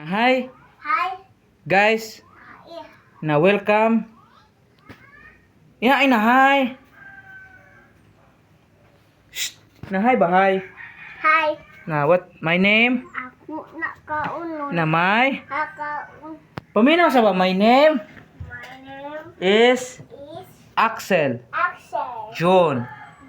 Hi Hi. guys, Yeah. na welcome. Ay na hi. Shh, na hi ba hi? Hi. Na what my name? Ako nakaunon. Na my Nakaun. paminaw sa ba my name My name is is Axel Axel. John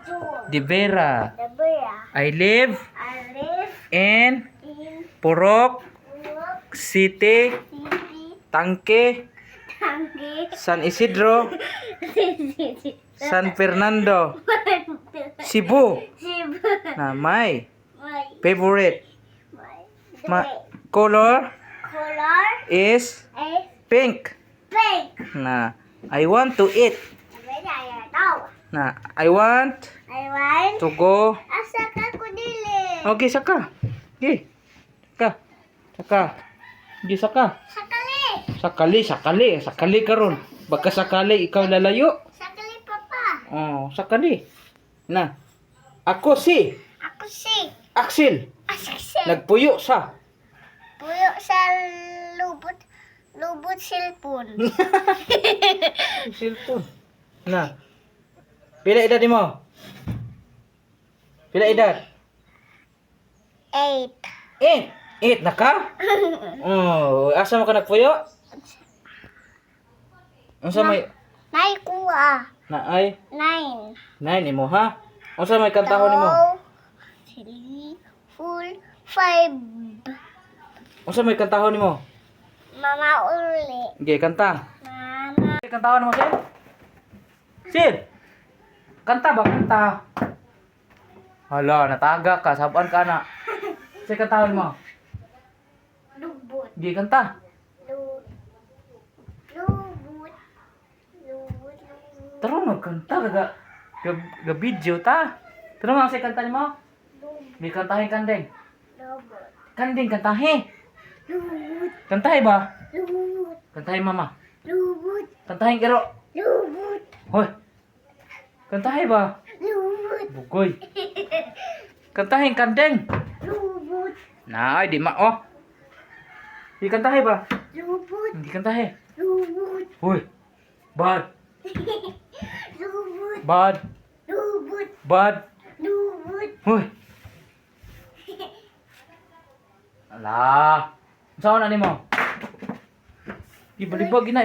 June. De Vera. Dabera. I live I live in in Purok Purok City, City. Tangke, Tangi. San Isidro, San Fernando, Cebu. Cebu. Na my My favorite my color color is is pink. pink. Na I want to eat. Dabera ya tao. Na I want I want to go. asa ka ko dili. Okay, saka. Okay. Saka. Di saka. Sakali. Sakali karon. Baka sakali ikaw lalayo. Sakali papa. Oh, sakali. Na. Ako si Ako si Axel. Axel. Nagpuyo sa Puyo sa lubot. Lubot cellphone. cellphone. Na. Pila edad mo? Pila edad? 8. 8 na ka? Oh, asa mo ka nagpuyo? Unsa may Nay kuha. na ay 9. 9 imo ha? Unsa may kantahon nimo? 3, 4, 5. Unsa may kantahon nimo? Mama uli. Okay, kanta. Mama. Kantahon mo, Sir? Sir. Kanta ba kanta? Hala, nataga ka, saban ka na. Sir, kantahon mo. Lubot. Okay, kanta. Lubot. Lubot. Lubot. Tara magkanta ga video ta. Tara mga say kanta nimo. Lubot. May kantahin kandeng. Lubot. Kandeng kantahe. Lubot. Kantahe ba? Lubot. Kantahin mama. Lubot. Kantahin kero. Lubot. Hoy. Kantahe ba? Lubot. Bugoy. Kantahin kandeng. Lubot. Nay, di ma oh. Di kantahe ba? Lubot. Hindi kantahe. Lubot. Hoy. Bad. Lubot. Bad. Lubot. Bad. Lubot. Hoy. Ala. Saan na nimo? Ibalibag gina.